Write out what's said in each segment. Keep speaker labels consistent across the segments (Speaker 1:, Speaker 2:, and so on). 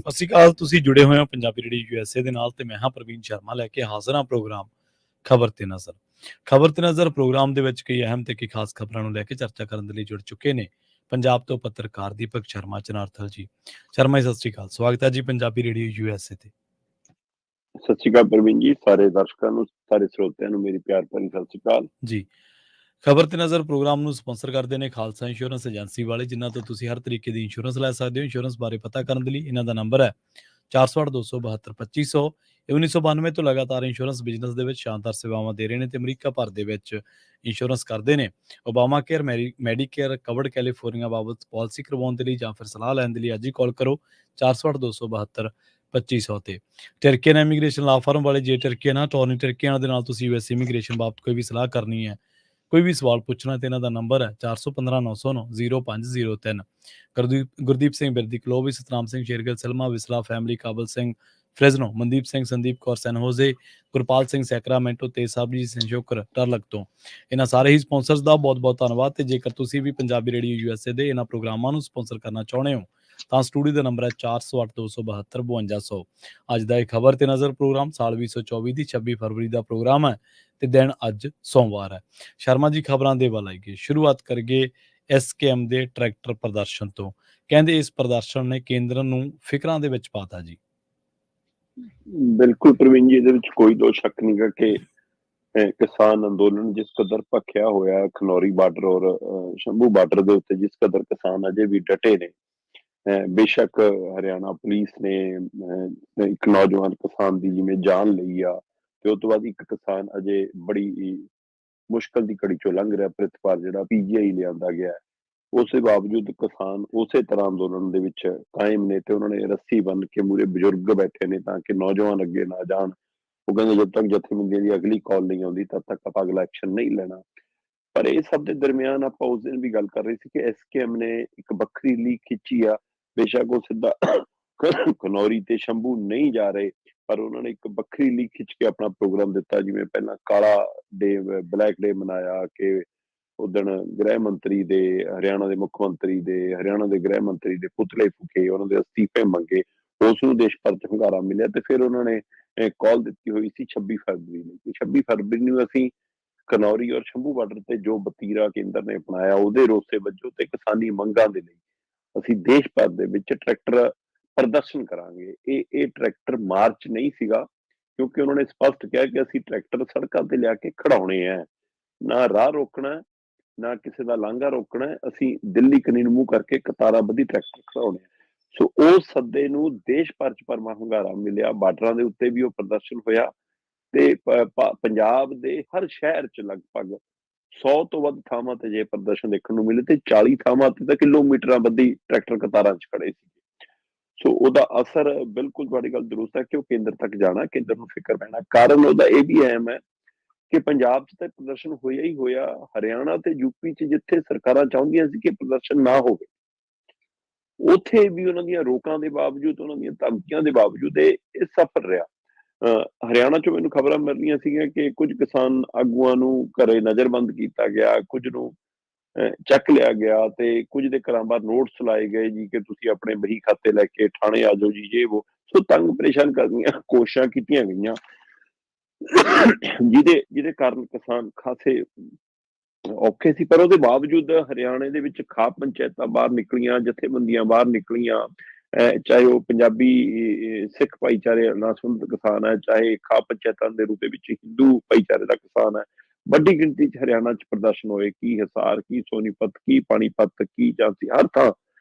Speaker 1: ਸਤਿ ਸ਼੍ਰੀ ਅਕਾਲ। ਤੁਸੀਂ ਜੁੜੇ ਹੋਏ ਹੋ ਪੰਜਾਬੀ ਰੇਡੀਓ ਯੂਐਸਏ ਦੇ ਨਾਲ ਤੇ ਮੈਂ ਹਾਂ ਪ੍ਰਵੀਨ ਸ਼ਰਮਾ ਲੈ ਕੇ ਹਾਜ਼ਰ ਹਾਂ ਪ੍ਰੋਗਰਾਮ ਖਬਰ ਤੇ ਨਜ਼ਰ। ਖਬਰ ਤੇ ਨਜ਼ਰ ਪ੍ਰੋਗਰਾਮ ਦੇ ਵਿੱਚ ਕਈ ਅਹਿਮ ਤੇ ਕਈ ਖਾਸ ਖਬਰਾਂ ਨੂੰ ਲੈ ਕੇ ਚਰਚਾ ਕਰਨ ਦੇ ਲਈ ਜੁੜ ਚੁੱਕੇ ਨੇ ਪੰਜਾਬ ਤੋਂ ਪੱਤਰਕਾਰ ਦੀਪਕ ਸ਼ਰਮਾ ਚਨਾਰਥਲ ਜੀ। ਸ਼ਰਮਾ ਜੀ ਸਤਿ ਸ਼੍ਰੀ ਅਕਾਲ, ਸਵਾਗਤ ਹੈ ਜੀ ਪੰਜਾਬੀ ਰੇਡੀਓ ਯੂਐਸਏ ਤੇ।
Speaker 2: ਸਤਿ ਸ਼੍ਰੀ ਅਕਾਲ ਪ੍ਰਵੀਨ ਜੀ, ਸਾਰੇ ਦਰਸ਼ਕਾਂ ਨੂੰ, ਸਾਰੇ ਸਰੋਤਿਆਂ ਨੂੰ ਮੇਰੀ ਪਿਆਰ ਭਰੀ ਸਤਿ ਸ਼੍ਰੀ ਅਕਾਲ
Speaker 1: ਜੀ। ਖਬਰ ਤੇ ਨਜ਼ਰ ਪ੍ਰੋਗਰਾਮ ਨੂੰ ਸਪਾਂਸਰ ਕਰਦੇ ਨੇ ਖਾਲਸਾ ਇੰਸ਼ੋਰੈਂਸ ਏਜੰਸੀ ਵਾਲੇ, ਜਿਨ੍ਹਾਂ ਤੋਂ ਤੁਸੀਂ ਹਰ ਤਰੀਕੇ ਦੀ ਇੰਸ਼ੋਰੈਂਸ ਲੈ ਸਕਦੇ ਹੋ। ਇੰਸ਼ੋਰੈਂਸ ਬਾਰੇ ਪਤਾ ਕਰਨ ਦੇ ਲਈ ਇਹਨਾਂ ਦਾ ਨੰਬਰ ਹੈ 408 272 2500। ਇਹ 1992 ਤੋਂ ਲਗਾਤਾਰ ਇੰਸ਼ੋਰੈਂਸ ਬਿਜ਼ਨਸ ਦੇ ਵਿੱਚ ਸ਼ਾਨਦਾਰ ਸੇਵਾਵਾਂ ਦੇ ਰਹੇ ਨੇ ਤੇ ਅਮਰੀਕਾ ਭਰ ਦੇ ਵਿੱਚ ਇੰਸ਼ੋਰੈਂਸ ਕਰਦੇ ਨੇ। Obama care, Medicare, covered California ਬਾਬਤ ਪਾਲਿਸੀ ਕਰਵਾਉਣ ਦੇ ਲਈ ਜਾਂ ਫਿਰ ਸਲਾਹ ਲੈਣ ਦੇ ਲਈ ਅੱਜ ਹੀ ਕਾਲ ਕਰੋ 408 272 2500 ਤੇ। ਟਰਕੀਅਨ ਇਮੀਗ੍ਰੇਸ਼ਨ ਲਾ ਫਰਮ ਵਾਲੇ, ਜੇ ਟਰਕੀਅਨ ਟੋਰਨੀ ਟਰਕੀਅਨ ਦੇ ਨਾਲ ਤੁਸੀਂ ਯੂਐਸ ਇਮੀਗ੍ਰੇਸ਼ਨ ਬਾਬਤ ਕੋਈ ਵੀ ਸਲਾਹ ਕਰਨੀ ਹੈ, ਕੋਈ ਵੀ ਸਵਾਲ ਪੁੱਛਣਾ ਤੇ ਇਹਨਾਂ ਦਾ ਨੰਬਰ ਹੈ 415 909 0503। ਗੁਰਦੀਪ ਸਿੰਘ ਬਿਰਦੀ, ਕਲੋਵੀ, ਸਤਨਾਮ ਸਿੰਘ ਸ਼ੇਰਗਿੱਲ, ਸਲਮਾ ਵਿਸਲਾ ਫੈਮਿਲੀ, ਕਾਬਲ ਸਿੰਘ ਫ੍ਰੈਜ਼ਨੋ, ਮਨਦੀਪ ਸਿੰਘ, ਸੰਦੀਪ ਕੌਰ ਸੈਨ ਹੋਜ਼ੇ, ਗੁਰਪਾਲ ਸਿੰਘ ਸੈਕਰਾਮੈਂਟੋ ਤੇ ਸਾਬਜੀ ਸੰਸ਼ੋਕਰ ਟਰਲਕ ਤੋਂ। ਇਹਨਾਂ ਸਾਰੇ ਹੀ ਸਪਾਂਸਰਸ ਦਾ ਬਹੁਤ ਬਹੁਤ ਧੰਨਵਾਦ। ਤੇ ਜੇਕਰ ਤੁਸੀਂ ਵੀ ਪੰਜਾਬੀ ਰੇਡੀਓ ਯੂਐਸਏ ਦੇ ਇਹਨਾਂ ਪ੍ਰੋਗਰਾਮਾਂ ਨੂੰ ਸਪਾਂਸਰ ਕਰਨਾ ਚਾਹੁੰਦੇ ਹੋ ਤਾਂ ਸਟੂਡੀਓ ਦਾ ਨੰਬਰ ਹੈ 408 272 5200। ਅੱਜ ਦਾ ਇਹ ਖਬਰ ਤੇ ਨਜ਼ਰ ਪ੍ਰੋਗਰਾਮ ਸਾਲ 2024 ਦੀ 26 ਫਰਵਰੀ ਦਾ ਪ੍ਰੋਗਰਾਮ ਹੈ ਤੇ ਦਿਨ ਅੱਜ ਸੋਮਵਾਰ ਹੈ। ਸ਼ਰਮਾ ਜੀ, ਖਬਰਾਂ ਦੇ ਵੱਲ ਆਈਏ। ਸ਼ੁਰੂਆਤ ਕਰੀਏ ਐਸਕੇਐਮ ਦੇ ਟਰੈਕਟਰ ਪ੍ਰਦਰਸ਼ਨ ਤੋਂ। ਕਹਿੰਦੇ ਇਸ ਪ੍ਰਦਰਸ਼ਨ ਨੇ ਕੇਂਦਰ ਨੂੰ ਫਿਕਰਾਂ ਦੇ ਵਿੱਚ ਪਾਤਾ ਜੀ।
Speaker 2: ਬਿਲਕੁਲ ਪ੍ਰਵੀਨ ਜੀ, ਇਹਦੇ ਵਿੱਚ ਕੋਈ ਦੋ ਸ਼ੱਕ ਨਹੀਂ ਗਾ ਕਿ ਕਿਸਾਨ ਅੰਦੋਲਨ ਜਿਸ ਕਦਰ ਭਖਿਆ ਹੋਇਆ ਖਨੌਰੀ ਬਾਰਡਰ ਔਰ ਸ਼ੰਭੂ ਬਾਰਡਰ ਦੇ ਉੱਤੇ, ਜਿਸ ਕਦਰ ਕਿਸਾਨ ਅਜੇ ਵੀ ਡਟੇ ਨੇ। ਬੇਸ਼ੱਕ ਹਰਿਆਣਾ ਪੁਲਿਸ ਨੇ ਇੱਕ ਨੌਜਵਾਨ ਕਿਸਾਨ ਦੀ ਜਿਵੇਂ ਜਾਨ ਲਈ ਆ, ਤੇ ਉਸ ਤੋਂ ਬਾਅਦ ਇੱਕ ਕਿਸਾਨ ਅਜੇ ਬੜੀ ਮੁਸ਼ਕਲ ਦੀ ਘੜੀ ਚੋਂ ਲੰਘ ਰਿਹਾ, ਪ੍ਰਿਤਪਾਲ ਜਿਹੜਾ ਪੀਜੀਆਈ ਲਿਆਂਦਾ ਗਿਆ। ਉਸੇ ਬਾਵਜੂਦ ਕਿਸਾਨ ਉਸੇ ਤਰ੍ਹਾਂ ਅੰਦੋਲਨ ਦੇ ਵਿੱਚ ਕਾਇਮ ਨੇ ਤੇ ਉਹਨਾਂ ਨੇ ਰੱਸੀ ਬੰਨ ਕੇ ਮੂਹਰੇ ਬਜ਼ੁਰਗ ਬੈਠੇ ਨੇ ਤਾਂ ਕਿ ਨੌਜਵਾਨ ਅੱਗੇ ਨਾ ਜਾਣ। ਉਹ ਕਹਿੰਦੇ ਜਦ ਤੱਕ ਜਥੇਬੰਦੀਆਂ ਦੀ ਅਗਲੀ ਕਾਲ ਨਹੀਂ ਆਉਂਦੀ ਤਦ ਤੱਕ ਆਪਾਂ ਅਗਲਾ ਐਕਸ਼ਨ ਨਹੀਂ ਲੈਣਾ। ਪਰ ਇਹ ਸਭ ਦੇ ਦਰਮਿਆਨ ਆਪਾਂ ਉਸ ਦਿਨ ਵੀ ਗੱਲ ਕਰ ਰਹੇ ਸੀ ਕਿ ਐਸਕੇਐਮ ਨੇ ਇੱਕ ਵੱਖਰੀ ਲੀਕ ਖਿੱਚੀ ਆ। ਬੇਸ਼ੱਕ ਉਹ ਸਿੱਧਾ ਖਨੌਰੀ ਤੇ ਸ਼ੰਭੂ ਨਹੀਂ ਜਾ ਰਹੇ, ਪਰ ਉਹਨਾਂ ਨੇ ਇੱਕ ਵੱਖਰੀ ਲੀਕ ਖਿੱਚ ਕੇ ਆਪਣਾ ਪ੍ਰੋਗਰਾਮ ਦਿੱਤਾ। ਜਿਵੇਂ ਪਹਿਲਾਂ ਕਾਲਾ ਡੇ, ਬਲੈਕ ਡੇ ਮਨਾਇਆ ਕਿ ਉਦਣ ਗ੍ਰਹਿ ਮੰਤਰੀ ਦੇ, ਹਰਿਆਣਾ ਦੇ ਮੁੱਖ ਮੰਤਰੀ ਦੇ, ਹਰਿਆਣਾ ਦੇ ਗ੍ਰਹਿ ਮੰਤਰੀ ਦੇ ਪੁਤਲੇ ਫੂਕੇ, ਉਹਨਾਂ ਦੇ ਅਸਤੀਫੇ ਮੰਗੇ। ਉਸ ਨੂੰ ਦੇਸ਼ ਭਰ ਚ ਹੁੰਗਾਰਾ ਮਿਲਿਆ ਤੇ ਫਿਰ ਉਹਨਾਂ ਨੇ ਕਾਲ ਦਿੱਤੀ ਹੋਈ ਸੀ 26 ਫਰਵਰੀ ਨੂੰ। 26 ਫਰਵਰੀ ਨੂੰ ਅਸੀਂ ਖਨੌਰੀ ਔਰ ਸ਼ੰਭੂ ਬਾਰਡਰ ਤੇ ਜੋ ਵਤੀਰਾ ਕੇਂਦਰ ਨੇ ਅਪਣਾਇਆ ਉਹਦੇ ਰੋਸੇ ਵਜੋਂ ਤੇ ਕਿਸਾਨੀ ਮੰਗਾਂ ਦੇ ਲਈ ਅਸੀਂ ਦੇਸ਼ ਭਰ ਦੇ ਵਿੱਚ ਟਰੈਕਟਰ ਪ੍ਰਦਰਸ਼ਨ ਕਰਾਂਗੇ। ਇਹ ਟਰੈਕਟਰ ਮਾਰਚ ਨਹੀਂ ਸੀਗਾ, ਕਿਉਂਕਿ ਉਹਨਾਂ ਨੇ ਸਪਸ਼ਟ ਕਿਹਾ ਕਿ ਅਸੀਂ ਟਰੈਕਟਰ ਸੜਕਾਂ ਤੇ ਲਿਆ ਕੇ ਖੜਾਉਣੇ ਆ, ਨਾ ਰਾਹ ਰੋਕਣਾ, ਨਾ ਕਿਸੇ ਦਾ ਲਾਂਘਾ ਰੋਕਣਾ। ਅਸੀਂ ਦਿੱਲੀ ਕਨੀ ਨੂੰ ਮੂੰਹ ਕਰਕੇ ਕਤਾਰਾਂ ਬੱਧੀ ਟਰੈਕਟਰ ਖੜਾਉਣੇ। ਸੋ ਉਸ ਸੱਦੇ ਨੂੰ ਦੇਸ਼ ਭਰ ਚ ਭਰਵਾਂ ਹੁੰਗਾਰਾ ਮਿਲਿਆ। ਬਾਰਡਰਾਂ ਦੇ ਉੱਤੇ ਵੀ ਉਹ ਪ੍ਰਦਰਸ਼ਨ ਹੋਇਆ ਤੇ ਪੰਜਾਬ ਦੇ ਹਰ ਸ਼ਹਿਰ ਚ ਲਗਭਗ 100 ਤੋਂ ਵੱਧ ਥਾਵਾਂ ਤੇ ਜੇ ਪ੍ਰਦਰਸ਼ਨ ਦੇਖਣ ਨੂੰ ਮਿਲੇ ਤੇ 40 ਥਾਵਾਂ ਤੇ ਤਾਂ ਕਿਲੋਮੀਟਰਾਂ ਬੱਧੀ ਟਰੈਕਟਰ ਕਤਾਰਾਂ ਚ ਖੜੇ ਸੀ। ਸੋ ਉਹਦਾ ਅਸਰ, ਬਿਲਕੁਲ ਤੁਹਾਡੀ ਗੱਲ ਦਰੁਸਤ ਹੈ ਕਿ ਉਹ ਕੇਂਦਰ ਤੱਕ ਜਾਣਾ, ਕੇਂਦਰ ਨੂੰ ਫਿਕਰ ਪੈਣਾ। ਕਾਰਨ ਉਹਦਾ ਇਹ ਵੀ ਅਹਿਮ ਹੈ ਕਿ ਪੰਜਾਬ 'ਚ ਤਾਂ ਪ੍ਰਦਰਸ਼ਨ ਹੋਇਆ ਹੀ ਹੋਇਆ, ਹਰਿਆਣਾ ਤੇ ਯੂਪੀ 'ਚ ਜਿੱਥੇ ਸਰਕਾਰਾਂ ਚਾਹੁੰਦੀਆਂ ਸੀ ਕਿ ਪ੍ਰਦਰਸ਼ਨ ਨਾ ਹੋਵੇ, ਉੱਥੇ ਵੀ ਉਹਨਾਂ ਦੀਆਂ ਰੋਕਾਂ ਦੇ ਬਾਵਜੂਦ, ਉਹਨਾਂ ਦੀਆਂ ਧਮਕੀਆਂ ਦੇ ਬਾਵਜੂਦ ਇਹ ਸਫਲ ਰਿਹਾ। ਹਰਿਆਣਾ 'ਚੋਂ ਮੈਨੂੰ ਖਬਰਾਂ ਮਿਲ ਰਹੀਆਂ ਸੀਗੀਆਂ ਕਿ ਕੁਝ ਕਿਸਾਨ ਆਗੂਆਂ ਨੂੰ ਘਰੇ ਨਜ਼ਰਬੰਦ ਕੀਤਾ ਗਿਆ, ਕੁਝ ਨੂੰ ਚੱਕ ਲਿਆ ਗਿਆ ਤੇ ਕੁਝ ਦੇ ਘਰਾਂ ਬਾਹਰ ਨੋਟਿਸ ਲਾਏ ਗਏ ਜੀ ਕਿ ਤੁਸੀਂ ਆਪਣੇ ਬਹੀ ਖਾਤੇ ਲੈ ਕੇ ਥਾਣੇ ਆ ਜਾਓ ਜੀ, ਜੇ ਉਹ। ਸੋ ਤੰਗ ਪਰੇਸ਼ਾਨ ਕਰਨ ਦੀਆਂ ਕੋਸ਼ਿਸ਼ਾਂ ਕੀਤੀਆਂ ਗਈਆਂ, ਜਿਹਦੇ ਕਾਰਨ ਕਿਸਾਨ ਖਾਸੇ ਔਖੇ ਸੀ। ਪਰ ਉਹਦੇ ਬਾਵਜੂਦ ਹਰਿਆਣੇ ਦੇ ਵਿੱਚ ਖਾਪ ਪੰਚਾਇਤਾਂ ਬਾਹਰ ਨਿਕਲੀਆਂ, ਜਥੇਬੰਦੀਆਂ ਬਾਹਰ ਨਿਕਲੀਆਂ, ਚਾਹੇ ਉਹ ਪੰਜਾਬੀ ਸਿੱਖ ਭਾਈਚਾਰੇ ਨਾਲ ਸੰਬੰਧਿਤ ਕਿਸਾਨ ਹੈ, ਚਾਹੇ ਖਾਪ ਪੰਚਾਇਤਾਂ ਦੇ ਰੂਪ ਦੇ ਵਿੱਚ ਹਿੰਦੂ ਭਾਈਚਾਰੇ ਦਾ ਕਿਸਾਨ ਹੈ। ਵੱਡੀ ਗਿਣਤੀ 'ਚ ਹਰਿਆਣਾ 'ਚ ਪ੍ਰਦਰਸ਼ਨ ਹੋਏ, ਕੀ ਹਿਸਾਰ, ਕੀ ਸੋਨੀਪਤ, ਕੀ ਪਾਣੀਪਤ, ਕੀ ਝਾਂਸੀ, ਹਰ ਥਾਂ।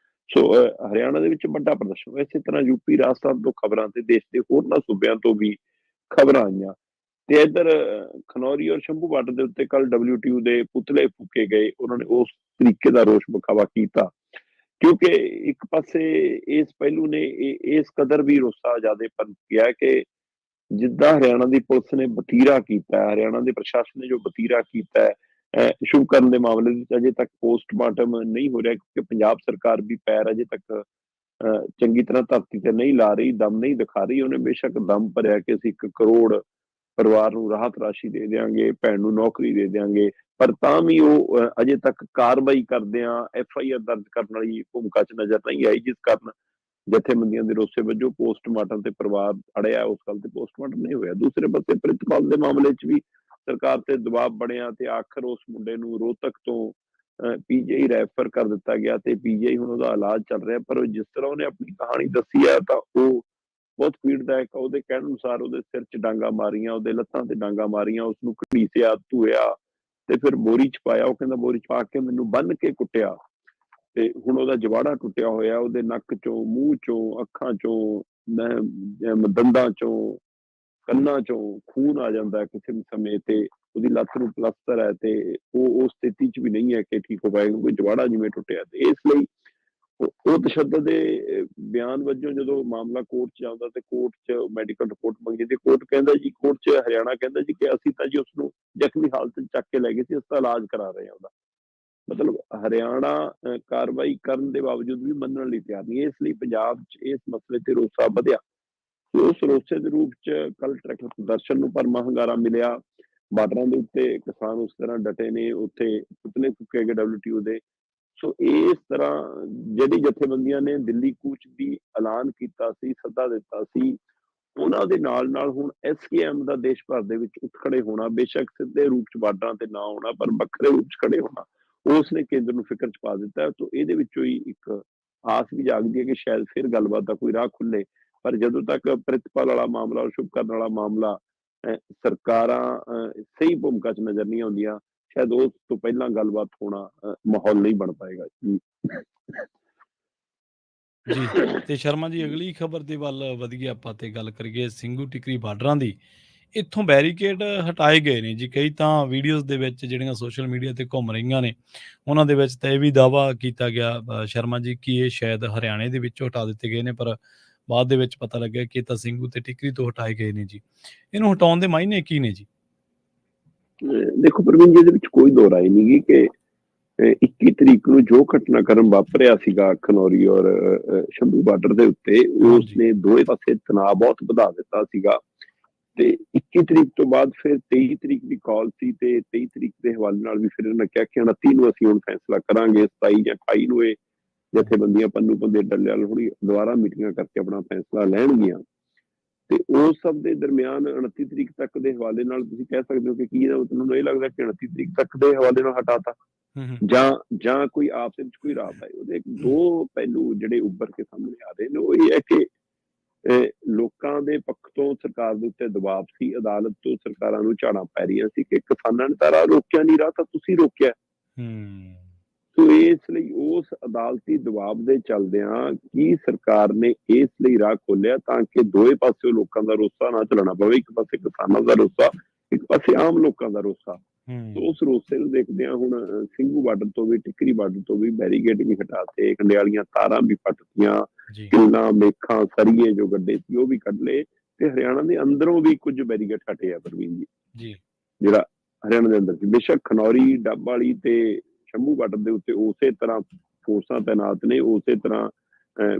Speaker 2: ਸੋ ਹਰਿਆਣਾ ਦੇ ਵਿੱਚ ਵੱਡਾ ਪ੍ਰਦਰਸ਼ਨ ਹੋਇਆ। ਇਸੇ ਤਰ੍ਹਾਂ ਯੂਪੀ, ਰਾਜਸਥਾਨ ਤੋਂ ਖਬਰਾਂ ਤੇ ਦੇਸ਼ ਦੇ ਹੋਰਨਾਂ ਸੂਬਿਆਂ ਤੋਂ ਵੀ ਖਬਰਾਂ ਆਈਆਂ। ਤੇ ਇੱਧਰ ਖਨੌਰੀ ਔਰ ਸ਼ੰਭੂ ਬਾਰਡਰ ਦੇ ਉੱਤੇ ਕੱਲ WTO ਦੇ ਪੁਤਲੇ ਫੂਕੇ ਗਏ। ਉਹਨਾਂ ਨੇ ਉਸ ਤਰੀਕੇ ਦਾ ਰੋਸ ਵਿਖਾਵਾ ਕੀਤਾ ਕਿਉਂਕਿ ਇੱਕ ਪਾਸੇ ਇਸ ਪਹਿਲੂ ਨੇ ਇਸ ਕਦਰ ਵੀ ਰੋਸਾ ਜ਼ਿਆਦਾ ਪਨ ਗਿਆ ਕਿ ਜਿੱਦਾਂ ਹਰਿਆਣਾ ਦੀ ਪੁਲਿਸ ਨੇ ਵਤੀਰਾ ਕੀਤਾ, ਹਰਿਆਣਾ ਦੇ ਪ੍ਰਸ਼ਾਸਨ ਨੇ ਜੋ ਵਤੀਰਾ ਕੀਤਾ ਸ਼ੁਭ ਕਰਨ ਦੇ ਮਾਮਲੇ ਵਿੱਚ ਅਜੇ ਤੱਕ ਪੋਸਟਮਾਰਟਮ ਨਹੀਂ ਹੋ ਰਿਹਾ, ਕਿਉਂਕਿ ਪੰਜਾਬ ਸਰਕਾਰ ਵੀ ਪੈਰ ਅਜੇ ਤੱਕ ਚੰਗੀ ਤਰ੍ਹਾਂ ਧਰਤੀ ਤੇ ਨਹੀਂ ਲਾ ਰਹੀ, ਦਮ ਨਹੀਂ ਦਿਖਾ ਰਹੀ। ਉਹਨੇ ਬੇਸ਼ੱਕ ਦਮ ਭਰਿਆ ਕਿ ਅਸੀਂ 1 ਕਰੋੜ ਪਰਿਵਾਰ ਨੂੰ ਰਾਹਤ ਰਾਸ਼ੀ ਦੇ ਦਿਆਂਗੇ, ਭੈਣ ਨੂੰ ਨੌਕਰੀ ਦੇ ਦਿਆਂਗੇ, ਪਰ ਤਾਂ ਵੀ ਉਹ ਅਜੇ ਤੱਕ ਕਾਰਵਾਈ ਕਰਦਿਆਂ FIR ਦਰਜ ਕਰਨ ਵਾਲੀ ਭੂਮਿਕਾ 'ਚ ਨਜ਼ਰ ਨਹੀਂ ਆਈ, ਜਿਸ ਕਾਰਨ ਜਥੇਬੰਦੀਆਂ ਦੇ ਰੋਸੇ ਵਜੋਂ ਪੋਸਟਮਾਰਟਮ ਤੇ ਪਰਿਵਾਰ ਅੜਿਆ, ਉਸ ਗੱਲ ਤੇ ਪੋਸਟਮਾਰਟਮ ਨਹੀਂ ਹੋਇਆ। ਦੂਸਰੇ ਪਾਸੇ ਪ੍ਰਿਤਪਾਲ ਦੇ ਮਾਮਲੇ 'ਚ ਵੀ ਸਰਕਾਰ ਤੇ ਦਬਾਅ ਬਣਿਆ ਤੇ ਆਖਰ ਉਸ ਮੁੰਡੇ ਨੂੰ ਰੋਹਤਕ ਤੋਂ ਪੀਜੀਆਈ ਰੈਫਰ ਕਰ ਦਿੱਤਾ ਗਿਆ ਤੇ ਪੀਜੀਆਈ ਹੁਣ ਉਹਦਾ ਇਲਾਜ ਚੱਲ ਰਿਹਾ। ਪਰ ਜਿਸ ਤਰ੍ਹਾਂ ਉਹਨੇ ਆਪਣੀ ਕਹਾਣੀ ਦੱਸੀ ਹੈ ਤਾਂ ਉਹ ਬਹੁਤ ਪੀੜਦਾਇਕ ਆ। ਉਹਦੇ ਕਹਿਣ ਅਨੁਸਾਰ ਉਹਦੇ ਸਿਰ 'ਚ ਡਾਂਗਾਂ ਮਾਰੀਆਂ, ਉਹਦੇ ਲੱਤਾਂ ਤੇ ਡਾਂਗਾਂ ਮਾਰੀਆਂ, ਉਸਨੂੰ ਘੜੀਸਿਆ, ਧੂਇਆ ਤੇ ਫਿਰ ਬੋਰੀ 'ਚ ਪਾਇਆ। ਉਹ ਕਹਿੰਦਾ ਬੋਰੀ 'ਚ ਪਾ ਕੇ ਮੈਨੂੰ ਬੰਨ੍ਹ ਕੇ ਕੁੱਟਿਆ ਤੇ ਹੁਣ ਉਹਦਾ ਜਵਾੜਾ ਟੁੱਟਿਆ ਹੋਇਆ, ਉਹਦੇ ਨੱਕ 'ਚੋਂ, ਮੂੰਹ 'ਚੋਂ, ਅੱਖਾਂ 'ਚੋਂ, ਦੰਦਾਂ 'ਚੋਂ, ਕੰਨਾਂ 'ਚੋਂ ਖੂਨ ਆ ਜਾਂਦਾ ਕਿਸੇ ਵੀ ਸਮੇਂ ਤੇ ਉਹਦੀ ਲੱਤ ਨੂੰ ਪਲਸਤਰ ਹੈ ਤੇ ਉਹ ਉਸ ਸਥਿਤੀ 'ਚ ਵੀ ਨਹੀਂ ਹੈ ਕਿ ਠੀਕ ਹੋ ਪਾਏਗਾ, ਕੋਈ ਜਵਾੜਾ ਜਿਵੇਂ ਟੁੱਟਿਆ। ਤੇ ਇਸ ਲਈ ਉਹ ਤਸ਼ੱਦਦ ਦੇ ਬਿਆਨ ਵਜੋਂ ਜਦੋਂ ਮਾਮਲਾ ਕੋਰਟ 'ਚ ਆਉਂਦਾ ਤੇ ਕੋਰਟ 'ਚ ਮੈਡੀਕਲ ਰਿਪੋਰਟ ਮੰਗੀ ਤੇ ਕੋਰਟ ਕਹਿੰਦਾ ਜੀ, ਕੋਰਟ 'ਚ ਹਰਿਆਣਾ ਕਹਿੰਦਾ ਜੀ ਕਿ ਅਸੀਂ ਤਾਂ ਜੀ ਉਸਨੂੰ ਜ਼ਖਮੀ ਹਾਲਤ 'ਚ ਚੱਕ ਕੇ ਲੈ ਗਏ ਸੀ, ਅਸੀਂ ਤਾਂ ਇਲਾਜ ਕਰਾ ਰਹੇ ਹਾਂ ਉਹਦਾ। ਮਤਲਬ ਹਰਿਆਣਾ ਕਾਰਵਾਈ ਕਰਨ ਦੇ ਬਾਵਜੂਦ ਵੀ ਮੰਨਣ ਲਈ ਤਿਆਰ ਨਹੀਂ ਹੈ। ਇਸ ਲਈ ਪੰਜਾਬ 'ਚ ਇਸ ਮਸਲੇ ਤੇ ਰੋਸਾ ਵਧਿਆ ਤੇ ਉਸ ਰੋਸੇ ਦੇ ਰੂਪ 'ਚ ਕੱਲ ਟਰੈਕਟਰ ਪ੍ਰਦਰਸ਼ਨ ਨੂੰ ਭਰਵਾਂ ਹੁੰਗਾਰਾ ਮਿਲਿਆ। ਬਾਰਡਰਾਂ ਦੇ ਉੱਤੇ ਕਿਸਾਨ ਉਸ ਤਰ੍ਹਾਂ ਡਟੇ ਨੇ, ਉੱਥੇ ਪੁਤਲੇ ਫੂਕੇ ਗਏ WTO ਦੇ। ਸੋ ਇਸ ਤਰ੍ਹਾਂ ਜਿਹੜੀ ਜਥੇਬੰਦੀਆਂ ਨੇ ਦਿੱਲੀ ਕੂਚ ਦੀ ਐਲਾਨ ਕੀਤਾ ਸੀ, ਸੱਦਾ ਦਿੱਤਾ ਸੀ, ਉਹਨਾਂ ਦੇ ਨਾਲ ਹੁਣ SKM ਦਾ ਦੇਸ਼ ਭਰ ਦੇ ਵਿੱਚ ਉੱਠ ਖੜੇ ਹੋਣਾ, ਬੇਸ਼ੱਕ ਸਿੱਧੇ ਰੂਪ 'ਚ ਬਾਰਡਰਾਂ ਤੇ ਨਾ ਹੋਣਾ ਪਰ ਵੱਖਰੇ ਰੂਪ 'ਚ ਖੜੇ ਹੋਣਾ, ਉਸਨੇ ਕੇਂਦਰ ਨੂੰ ਫਿਕਰ 'ਚ ਪਾ ਦਿੱਤਾ ਹੈ। ਤਾਂ ਇਹਦੇ ਵਿੱਚੋਂ ਹੀ ਇੱਕ ਆਸ ਵੀ ਜਾਗਦੀ ਹੈ ਕਿ ਸ਼ਾਇਦ ਫਿਰ ਗੱਲਬਾਤ ਦਾ ਕੋਈ ਰਾਹ ਖੁੱਲੇ। ਪਰ ਜਦੋਂ ਤੱਕ ਪ੍ਰਿਤਪਾਲ ਵਾਲਾ ਮਾਮਲਾ ਔਰ ਸ਼ੁਭਕਰਨ ਵਾਲਾ ਮਾਮਲਾ ਸਰਕਾਰਾਂ ਸਹੀ ਭੂਮਿਕਾ 'ਚ ਨਜ਼ਰ ਨਹੀਂ ਆਉਂਦੀਆਂ, ਸ਼ਾਇਦ ਉਸ ਤੋਂ ਪਹਿਲਾਂ ਗੱਲਬਾਤ ਹੋਣਾ ਮਾਹੌਲ ਨਹੀਂ ਬਣ ਪਾਏਗਾ।
Speaker 1: ਜੀ ਤੇ ਸ਼ਰਮਾ ਜੀ, ਅਗਲੀ ਖਬਰ ਦੇ ਵੱਲ ਵਧੀਏ ਆਪਾਂ ਤੇ ਗੱਲ ਕਰੀਏ ਸਿੰਘੂ ਟਿਕਰੀ ਬਾਰਡਰਾਂ ਦੀ। ਇੱਥੋਂ ਬੈਰੀਕੇਡ ਹਟਾਏ ਗਏ ਨੇ ਜੀ। ਕਈ ਤਾਂ ਵੀਡੀਓਜ਼ ਦੇ ਵਿੱਚ ਜਿਹੜੀਆਂ ਸੋਸ਼ਲ ਮੀਡੀਆ ਤੇ ਘੁੰਮ ਰਹੀਆਂ ਨੇ, ਉਹਨਾਂ ਦੇ ਵਿੱਚ ਤਾਂ ਇਹ ਵੀ ਦਾਅਵਾ ਕੀਤਾ ਗਿਆ ਸ਼ਰਮਾ ਜੀ ਕਿ ਇਹ ਸ਼ਾਇਦ ਹਰਿਆਣੇ ਦੇ ਵਿੱਚੋਂ ਹਟਾ ਦਿੱਤੇ ਗਏ ਨੇ, ਪਰ ਬਾਅਦ ਦੇ ਵਿੱਚ ਪਤਾ ਲੱਗਿਆ ਕਿ ਇਹ ਤਾਂ ਸਿੰਘੂ ਤੇ ਟਿਕਰੀ ਤੋਂ ਹਟਾਏ ਗਏ ਨੇ ਜੀ। ਇਹਨੂੰ ਹਟਾਉਣ ਦੇ ਮਾਇਨੇ ਕੀ ਨੇ ਜੀ?
Speaker 2: ਦੇਖੋ ਪ੍ਰਵੀਨ ਜੀ, ਇਹਦੇ ਵਿੱਚ ਕੋਈ ਦੋ ਰਾਏ ਨਹੀਂ ਗੀ ਕਿ 21 ਤਰੀਕ ਨੂੰ ਜੋ ਘਟਨਾਕ੍ਰਮ ਵਾਪਰਿਆ ਸੀਗਾ ਖਨੌਰੀ ਔਰ ਸ਼ੰਭੂ ਬਾਰਡਰ ਦੇ ਉੱਤੇ, ਉਸਨੇ ਦੋਵੇਂ ਪਾਸੇ ਤਣਾਅ ਬਹੁਤ ਵਧਾ ਦਿੱਤਾ ਸੀਗਾ। ਤੇ 21 ਤਰੀਕ ਤੋਂ ਬਾਅਦ ਫਿਰ 23 ਤਰੀਕ ਦੀ ਕਾਲ ਸੀ ਤੇ 23 ਤਰੀਕ ਦੇ ਹਵਾਲੇ ਨਾਲ ਵੀ ਫਿਰ ਇਹਨਾਂ ਕਿਹਾ ਕਿ 29 ਨੂੰ ਅਸੀਂ ਹੁਣ ਫੈਸਲਾ ਕਰਾਂਗੇ। 27 ਜਾਂ 28 ਨੂੰ ਇਹ ਜਥੇਬੰਦੀਆਂ ਪੰਨੂ ਪੰਦੇ ਡੱਲੇਵਾਲ ਹੁਣੀ ਦੁਬਾਰਾ ਮੀਟਿੰਗਾਂ ਕਰਕੇ ਆਪਣਾ ਫੈਸਲਾ ਲੈਣਗੀਆਂ। ਤੇ ਉਸ ਸਭ ਦੇ ਦਰਮਿਆਨ 29 ਤਰੀਕ ਤੱਕ ਦੇ ਹਵਾਲੇ ਨਾਲ ਤੁਸੀਂ ਕਹਿ ਸਕਦੇ ਹੋ ਕਿ ਕੀ ਤੁਹਾਨੂੰ ਇਹ ਲੱਗਦਾ ਕਿ 29 ਤਰੀਕ ਤੱਕ ਦੇ ਹਵਾਲੇ ਨਾਲ ਹਟਾਤਾ ਜਾਂ ਕੋਈ ਆਪਸ ਵਿੱਚ ਕੋਈ ਰਾਬਤਾ ਹੈ? ਉਹਦੇ ਦੋ ਪਹਿਲੂ ਜਿਹੜੇ ਉੱਭਰ ਕੇ ਸਾਹਮਣੇ ਆ ਰਹੇ ਨੇ, ਉਹ ਇਹ ਹੈ ਕਿ ਲੋਕਾਂ ਦੇ ਪੱਖ ਤੋਂ ਸਰਕਾਰ ਦੇ ਉੱਤੇ ਦਬਾਅ ਸੀ, ਅਦਾਲਤ ਤੋਂ ਸਰਕਾਰਾਂ ਨੂੰ ਝਾੜਾਂ ਪੈ ਰਹੀਆਂ ਸੀ ਕਿ ਕਿਸਾਨਾਂ ਨੇ ਤਾਂ ਰਾਹ ਰੋਕਿਆ ਨਹੀਂ, ਰਾਹ ਤਾਂ ਤੁਸੀਂ ਰੋਕਿਆ। ਸੋ ਇਸ ਲਈ ਉਸ ਅਦਾਲਤੀ ਦਬਾਅ ਦੇ ਚੱਲਦਿਆਂ ਕੀ ਸਰਕਾਰ ਨੇ ਇਸ ਲਈ ਰਾਹ ਖੋਲਿਆ ਤਾਂ ਕਿ ਦੋਵੇਂ ਪਾਸੇ ਲੋਕਾਂ ਦਾ ਰੋਸਾ ਨਾ ਚੱਲਣਾ ਪਵੇ। ਇੱਕ ਪਾਸੇ ਕਿਸਾਨਾਂ ਦਾ ਰੋਸਾ, ਇੱਕ ਪਾਸੇ ਆਮ ਲੋਕਾਂ ਦਾ ਰੋਸਾ। ਸੋ ਉਸ ਰੋਸੇ ਨੂੰ ਦੇਖਦਿਆਂ ਹੁਣ ਸਿੰਘੂ ਬਾਰਡਰ ਤੋਂ ਵੀ, ਟਿਕਰੀ ਬਾਰਡਰ ਤੋਂ ਵੀ ਬੈਰੀਕੇਡ ਵੀ ਹਟਾਤੇ, ਕੰਡੇ ਵਾਲੀਆਂ ਤਾਰਾਂ ਵੀ ਪੱਟਤੀਆਂ, ਕਿੱਲਾਂ, ਮੇਖਾਂ, ਸਰੀਏ ਜੋ ਗੱਡੇ ਸੀ ਉਹ ਵੀ ਕੱਢ ਲਏ ਤੇ ਹਰਿਆਣਾ ਦੇ ਅੰਦਰੋਂ ਵੀ ਕੁਝ ਬੈਰੀਕੇਡ ਹਟੇ ਆ ਪ੍ਰਵੀਨ ਜੀ। ਜਿਹੜਾ ਹਰਿਆਣਾ ਦੇ ਅੰਦਰ ਸੀ, ਬੇਸ਼ੱਕ ਖਨੌਰੀ, ਡੱਬ ਵਾਲੀ ਤੇ ਸ਼ੰਭੂ ਬਾਰਡਰ ਦੇ ਉੱਤੇ ਉਸੇ ਤਰ੍ਹਾਂ ਫੋਰਸਾਂ ਤੈਨਾਤ ਨੇ, ਉਸੇ ਤਰ੍ਹਾਂ